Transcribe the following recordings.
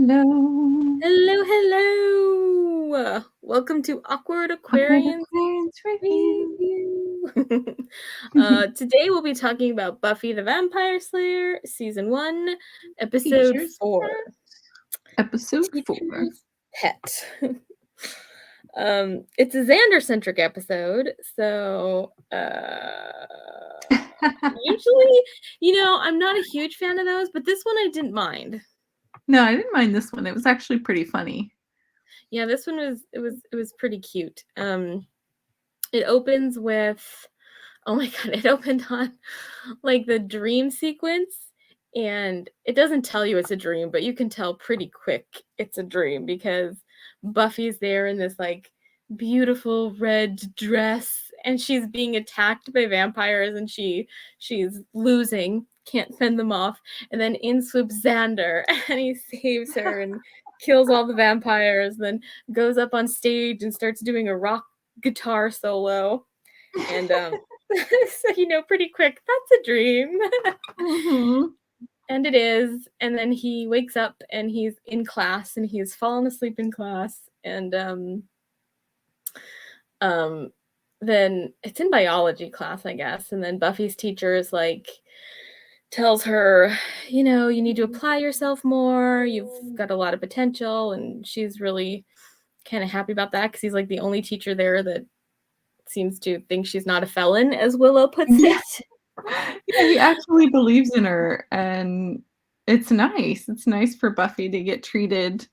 Hello. Hello, hello. Welcome to Awkward Awkward Aquarians Aquarians review. Review. Today we'll be talking about Buffy the Vampire Slayer, Season 1, Episode Teacher's 4. Pet. Episode 4. Teacher's Pet. It's a Xander-centric episode, so usually, I'm not a huge fan of those, but this one I didn't mind. No, I didn't mind this one. It was actually pretty funny. Yeah, this one was pretty cute. It opens with, oh my god, it opened on like the dream sequence, and it doesn't tell you it's a dream, but you can tell pretty quick it's a dream because Buffy's there in this like beautiful red dress and she's being attacked by vampires and she's losing, can't fend them off, and then in swoops Xander and he saves her and kills all the vampires, then goes up on stage and starts doing a rock guitar solo. And so pretty quick, that's a dream. Mm-hmm. And it is. And then he wakes up and he's in class and he's fallen asleep in class. And then it's in biology class, I guess. And then Buffy's teacher is like, tells her, you need to apply yourself more. You've got a lot of potential. And she's really kind of happy about that because he's like the only teacher there that seems to think she's not a felon, as Willow puts it. Yeah, he actually believes in her, and it's nice. It's nice for Buffy to get treated,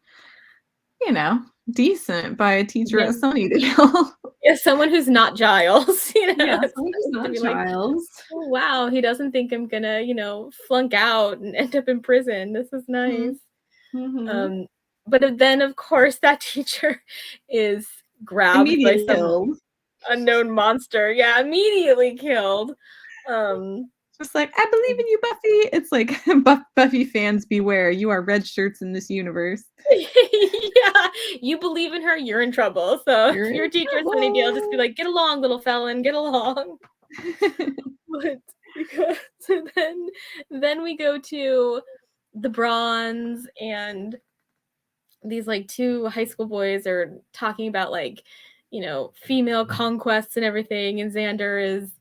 decent by a teacher at Sunnydale. Yeah, someone who's not Giles, Yeah, someone who's not Giles. Like, oh, wow, he doesn't think I'm gonna, flunk out and end up in prison. This is nice. Mm-hmm. But then, of course, that teacher is grabbed by some unknown monster. Yeah, immediately killed. Just like, I believe in you, Buffy. It's like, Buffy fans beware. You are red shirts in this universe. Yeah, you believe in her, you're in trouble. So if your teacher's Sunnydale, just be like, get along, little felon, get along. So then we go to the Bronze, and these like two high school boys are talking about like, female conquests and everything, and Xander is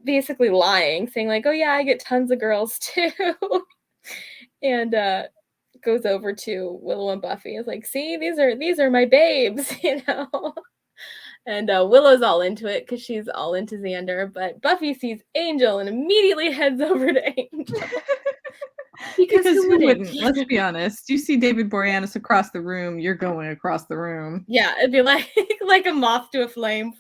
basically lying, saying like, oh yeah, I get tons of girls too. And goes over to Willow and Buffy. Is like, see, these are my babes, And Willow's all into it because she's all into Xander, but Buffy sees Angel and immediately heads over to Angel. Because who wouldn't? Let's be honest. You see David Boreanaz across the room, you're going across the room. Yeah, it'd be like a moth to a flame.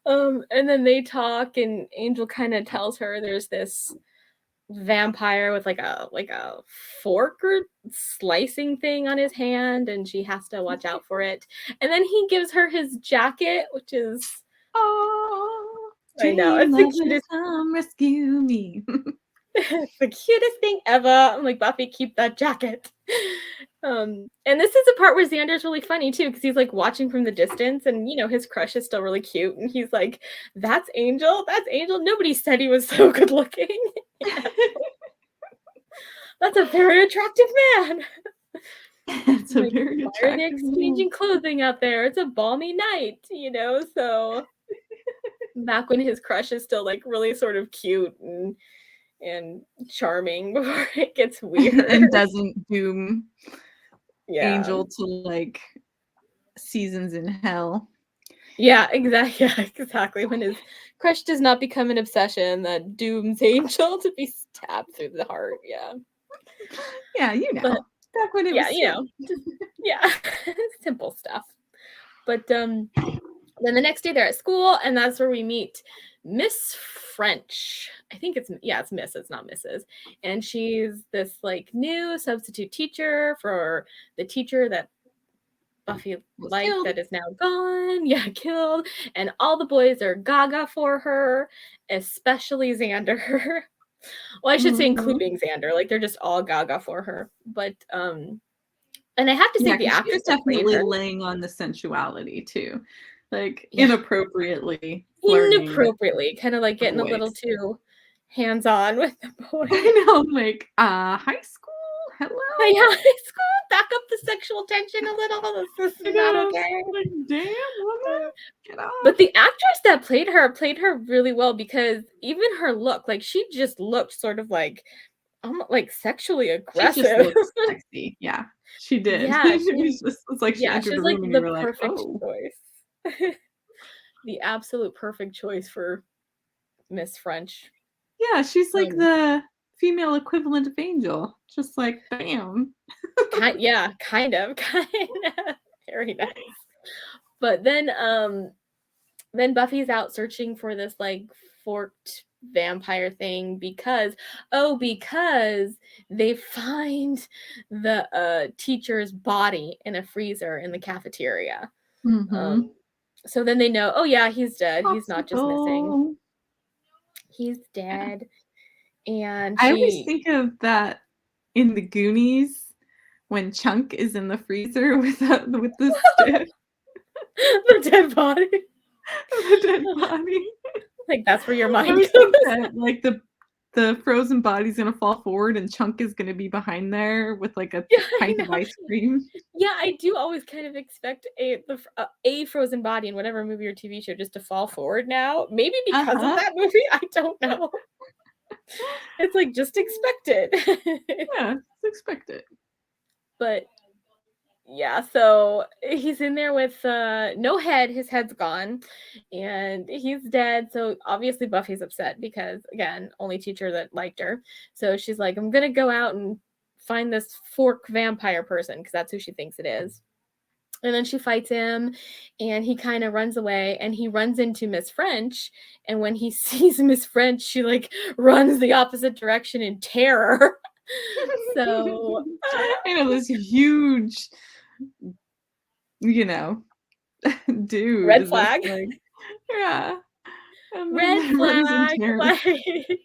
And then they talk, and Angel kind of tells her there's this vampire with like a fork or slicing thing on his hand, and she has to watch out for it. And then he gives her his jacket, which is I know, it's the cutest. Come rescue me. It's the cutest thing ever. I'm like, Buffy, keep that jacket. And this is a part where Xander's really funny too, because he's like watching from the distance, and his crush is still really cute, and he's like, that's Angel, nobody said he was so good looking. That's a very attractive man. It's a very attractive man. Why are they exchanging clothing out there? It's a balmy night, so back when his crush is still like really sort of cute and charming before it gets weird and doesn't doom Angel to like seasons in hell. Yeah, exactly. When his crush does not become an obsession that dooms Angel to be stabbed through the heart. Yeah, But, back when it was simple stuff. But then the next day they're at school, and that's where we meet Miss French. I think it's Miss, it's not Mrs. And she's this like new substitute teacher for the teacher that Buffy liked that is now gone. Yeah, killed. And all the boys are gaga for her, especially Xander. Well, I should say including Xander. Like, they're just all gaga for her. But and I have to say the actress definitely laying on the sensuality too. Like inappropriately, kind of like getting a little too hands-on with the boy. I know, like, high school? Hello? Yeah, high school, back up the sexual tension a little. This I is not know, okay. like, damn, woman, get But off. the actress that played her really well because even her look, like, she just looked sort of like, like, sexually She just aggressive. looks sexy, yeah, she did. Yeah, She was just it's like she entered she's, the like, room and you the were like, perfect "Oh." choice. The absolute perfect choice for Miss French. Yeah, she's like Um, the female equivalent of Angel, just like, bam. yeah, kinda. Very nice. But then Buffy's out searching for this, like, forked vampire thing because they find the, teacher's body in a freezer in the cafeteria. Um, Mhm. so then they know, "Oh, yeah, he's dead. He's not just missing. Popsicle. He's Yeah. dead." And I always she think of that in the Goonies when Chunk is in the freezer with the stick, the dead body. the dead body. Like, that's where your I mind always goes. think that, like, the frozen body's gonna fall forward and Chunk is gonna be behind there with, like, a Yeah, I pint of know. ice cream. Yeah, I do always kind of expect a frozen body in whatever movie or TV show just to fall forward now. Maybe because of Uh-huh. that movie, I don't know. It's like, just expect it. Yeah, expect it. But, yeah, so he's in there with, no head, his head's gone, and he's dead, so obviously Buffy's upset because, again, only teacher that liked her. So she's like, "I'm gonna go out and find this fork vampire person," because that's who she thinks it is. And then she fights him, and he kinda runs away, and he runs into Miss French, and when he sees Miss French, she, like, runs the opposite direction in terror. So, I know this huge, you know, dude red is just flag. like, yeah, and Red then runs in flag, terror. like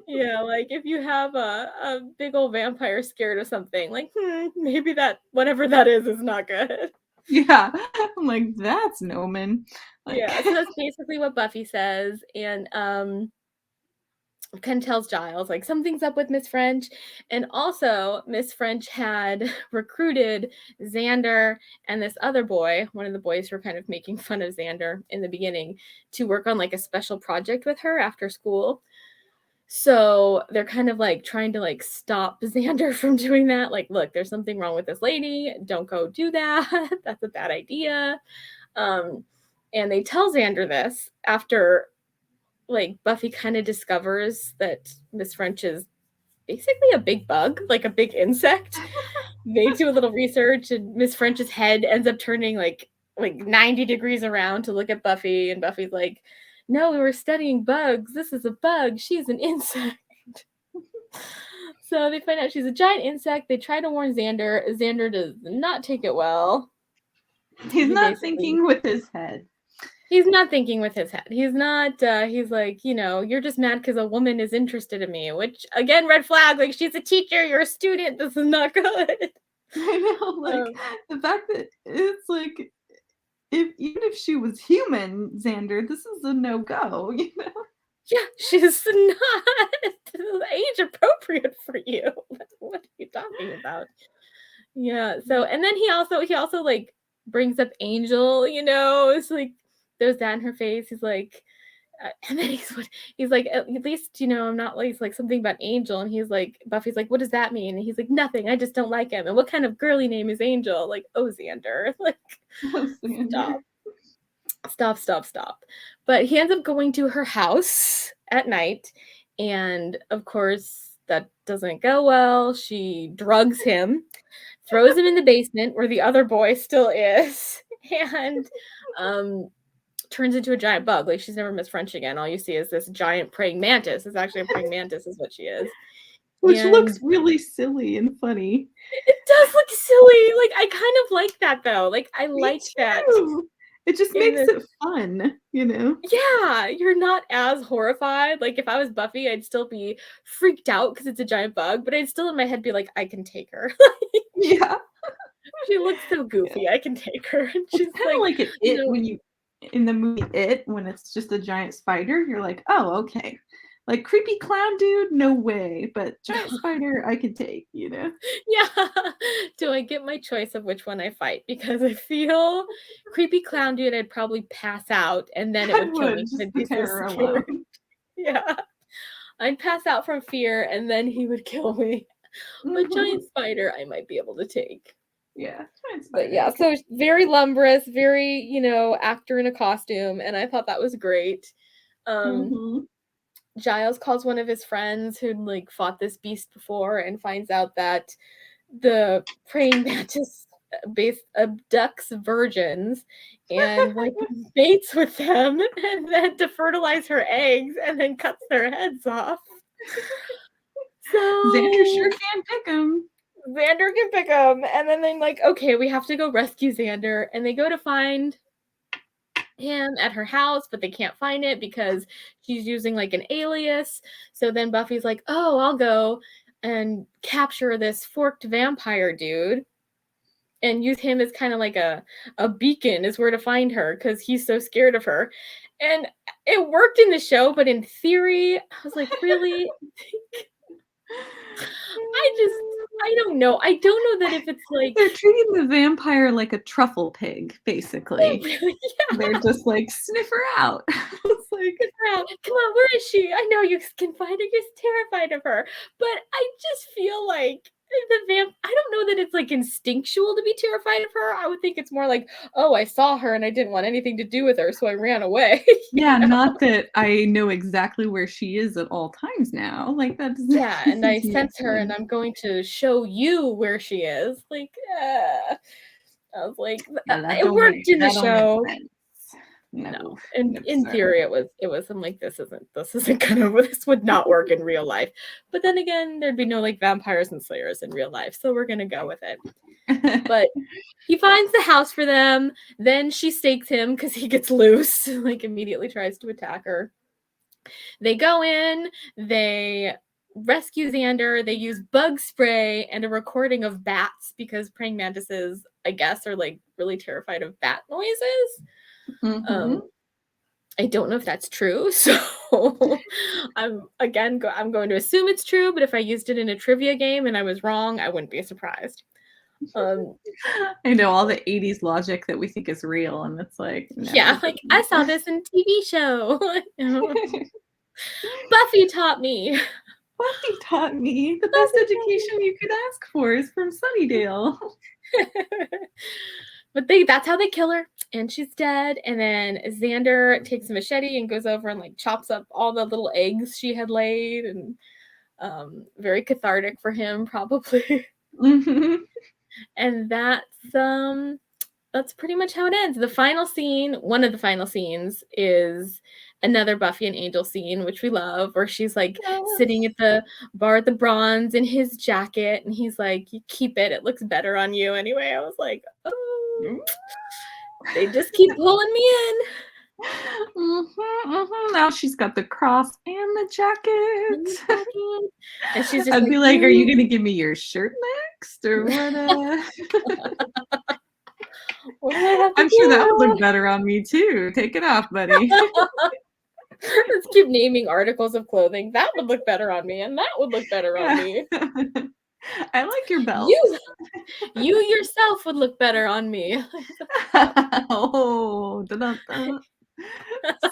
yeah, like, if you have a big old vampire scared of something, like, maybe that whatever that is not good. Yeah, I'm like, "That's an omen." Like, Yeah, so that's basically what Buffy says, and, Ken tells Giles, like, "Something's up with Miss French," and also, Miss French had recruited Xander and this other boy, one of the boys who were kind of making fun of Xander in the beginning, to work on, like, a special project with her after school. So, they're kind of, like, trying to, like, stop Xander from doing that, like, "Look, there's something wrong with this lady, don't go do that, that's a bad idea." Um, and they tell Xander this after, like, Buffy kinda discovers that Miss French is basically a big bug, like a big insect. They do a little research, and Miss French's head ends up turning, like 90 degrees around to look at Buffy, and Buffy's like, "No, we were studying bugs. This is a bug. She's an insect." So they find out she's a giant insect. They try to warn Xander. Xander does not take it well. he's He not basically thinking with his head. He's not thinking with his head. He's not, he's like, "You're just mad because a woman is interested in me," which, again, red flag, like, she's a teacher, you're a student, this is not good. I know, like, Um, the fact that it's like, if even if she was human, Xander, this is a no-go, you know? yeah, she's not age appropriate for you. What are you talking about? Yeah, so and then he also, like, brings up Angel, it's like, there's that in her face, he's like, and then he's like, "At least, I'm not like," he's like, something about Angel, and he's like, Buffy's like, "What does that mean?" And he's like, "Nothing, I just don't like him." And what kind of girly name is Angel? Like, oh, Xander, like, Xander. stop, stop. But he ends up going to her house at night, and of course that doesn't go well. She drugs him, throws him in the basement where the other boy still is, and um turns into a giant bug. Like, she's never Miss French again. All you see is this giant praying mantis. It's actually a praying mantis, is what she is. Which looks And really silly and funny. it does look silly. Like, I kind of like that though. Like, I Me like that too. It just in makes this. it fun, you know? Yeah, you're not as horrified. Like, if I was Buffy, I'd still be freaked out because it's a giant bug, but I'd still in my head be like, I can take her. Yeah. She looks so Yeah. goofy. I can take her. And It's she's kinda like, like in you It know, when you in the movie It, when it's just a giant spider, you're like, "Oh, okay." Like creepy clown dude, no way. But giant spider, I could take. Yeah. Do I get my choice of which one I fight? Because I feel creepy clown dude, I'd probably pass out and then it I would kill me would 'cause just I'd the be so terror scared. alone. Yeah. I'd pass out from fear and then he would kill me. But giant spider, I might be able to take. Yeah, giant But spider. yeah, so very lumberous, very, actor in a costume, and I thought that was great. Um, Mm-hmm. Giles calls one of his friends who'd like fought this beast before and finds out that the praying mantis base abducts virgins and like mates with them and then to fertilize her eggs and then cuts their heads off. Xander So sure can pick him. Xander can pick him, and then they're like, okay, we have to go rescue Xander, and they go to find him at her house, but they can't find it because she's using like an alias. So then Buffy's like, oh, I'll go and capture this forked vampire dude and use him as kind of like a beacon is where to find her because he's so scared of her. And it worked in the show, but in theory, I was like, really? I don't know. I don't know that if it's like They're treating the vampire like a truffle pig, basically. really, They're just like, sniff her out. It's like, get her out. Come on, where is she? I know you can find her. You're terrified of her. But I just feel like I don't know that it's like instinctual to be terrified of her. I would think it's more like, oh, I saw her and I didn't want anything to do with her, so I ran away. yeah, not that I know exactly where she is at all times now. Like, that doesn't Yeah, and I make sense her and sense. I'm going to show you where she is. Like, I was like, Yeah, that it don't worked make in the that don't make show. sense. No, No, and no, in sir. theory it was. I'm like, this isn't gonna this would not work in real life. But then again, there'd be no like vampires and slayers in real life, so we're gonna go with it. But he finds the house for them, then she stakes him because he gets loose, like immediately tries to attack her. They go in, they rescue Xander, they use bug spray and a recording of bats because praying mantises, I guess, are like really terrified of bat noises. Mm-hmm. Um, I don't know if that's true, so I'm going to assume it's true. But if I used it in a trivia game and I was wrong, I wouldn't be surprised. Um, I know all the 80s logic that we think is real, and it's like, no, yeah, it like I saw this in a TV show. Buffy taught me. Buffy taught me the best Buffy taught me. education you could ask for is from Sunnydale. But that's how they kill her, and she's dead. And then Xander takes a machete and goes over and like chops up all the little eggs she had laid, and very cathartic for him, probably. Mm-hmm. And that's pretty much how it ends. The final scene, one of the final scenes, is another Buffy and Angel scene, which we love, where she's like sitting at the bar at the Bronze in his jacket, and he's like, "You keep it; it looks better on you." Anyway, I was like, "Oh, they just keep pulling me in." Mm-hmm, mm-hmm. Now she's got the cross and the jacket. And she's just I'd like, be like, "Are you gonna give me your shirt next, or what?" what do I have to I'm sure that would do? look better on me too. Take it off, buddy. Let's keep naming articles of clothing. That would look better on me, and that would look better on Yeah. me. I like your belt. You you yourself would look better on me. Oh, dun-dun-dun.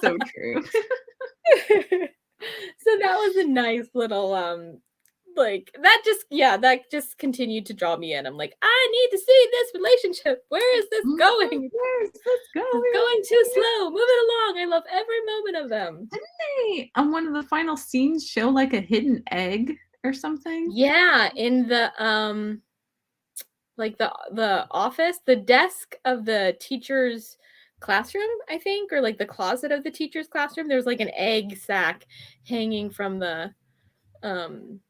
So true. So that was a nice little like that just continued to draw me in. I'm like, I need to see this relationship. Where is this going? Where's this It's going? going too slow. Move it along. I love every moment of them. Didn't they, on one of the final scenes, show like a hidden egg or something? Yeah, in the like the office, the desk of the teacher's classroom, I think, or like the closet of the teacher's classroom, there's like an egg sack hanging from um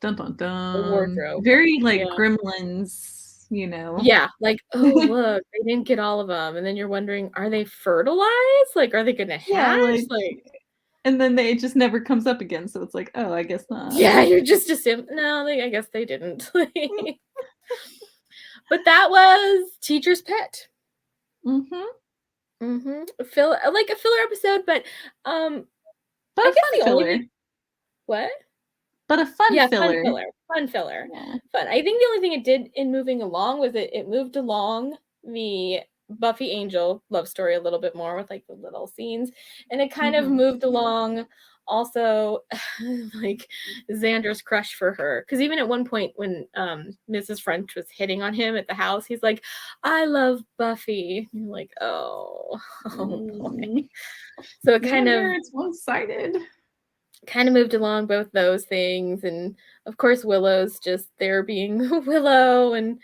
Dun dun the dun. wardrobe. Very like Yeah. Gremlins, you know. Yeah, like, oh look, they didn't get all of them. And then you're wondering, are they fertilized? Like, are they gonna Yeah, hatch? like, Like, and then it just never comes up again. So it's like, oh, I guess not. yeah, you're just assuming no, I guess they didn't. But that was Teacher's Pet. Mm-hmm. Like a filler episode, but But I a guess fun the only filler. thing what? But a fun Yeah, filler. fun filler, Yeah. fun. I think the only thing it did in moving along was it moved along the Buffy Angel love story a little bit more with like the little scenes, and it kind of Mhm. moved along also like Xander's crush for her. Because even at one point when Mrs. French was hitting on him at the house, he's like, "I love Buffy." And you're like, oh, oh boy. So it Xander, it's one-sided. kind of moved along both those things, and of course Willow's just there being Willow, and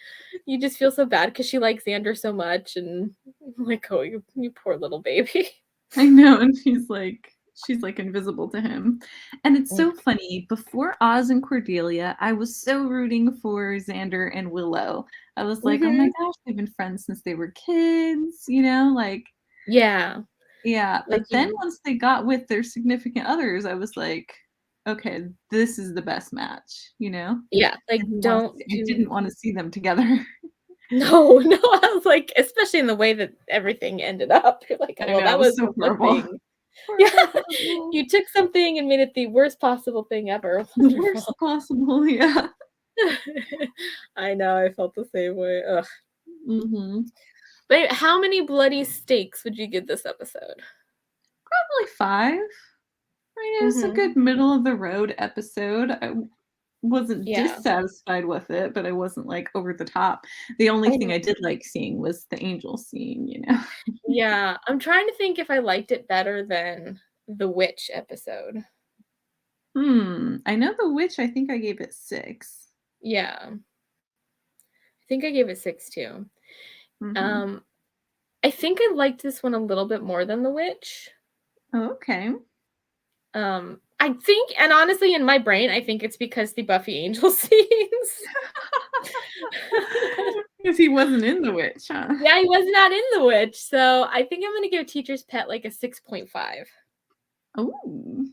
you just feel so bad because she likes Xander so much, and I'm like, oh, you poor little baby. I know, and she's like invisible to him. And it's so funny. Before Oz and Cordelia, I was so rooting for Xander and Willow. I was like, oh my Mm-hmm. gosh, they've been friends since they were kids, you know, like Yeah, yeah. like But then once they got with their significant others, I was like, okay, this is the best match, you know? yeah, like don't I do didn't want to see them together. no, no. I was like, especially in the way that everything ended up. You're like, oh, I well, know, that it was was so the one horrible. thing. Yeah, Horrible, horrible. you took something and made it the worst possible thing ever. The worst Wonderful. possible, yeah. I know, I felt the same way. Ugh. Mhm. But how many bloody steaks would you give this episode? Probably 5. I know it's a Mhm. good middle of the road episode. I wasn't Yeah. dissatisfied with it, but I wasn't, like, over the top. The only I thing know. I did like seeing was the angel scene, you know? Yeah, I'm trying to think if I liked it better than the witch episode. I know The Witch, I think I gave it 6. Yeah. I think I gave it 6 too. Mhm. Um, I think I liked this one a little bit more than the witch. Oh, okay. I think, and honestly, in my brain, I think it's because the Buffy Angel scenes. Because he wasn't in The Witch, huh? Yeah, he was not in the witch, so I think I'm gonna give Teacher's Pet like a 6.5. Ooh,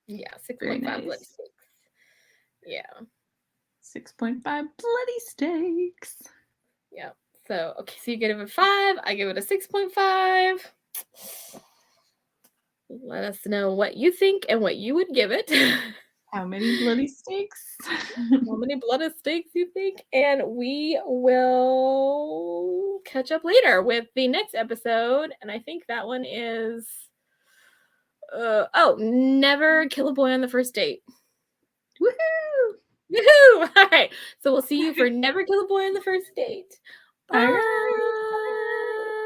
Yeah, very 6.5 bloody nice. steaks. Yeah, 6.5 bloody steaks. yeah. So okay, so you give it a 5. I give it a 6.5. Let us know what you think and what you would give it. How many bloody steaks? How many bloody steaks you think? And we will catch up later with the next episode. And I think that one is never kill a boy on the first date. Woohoo! Woohoo! All right. So we'll see you for Never Kill a Boy on the First Date. All Bye. right.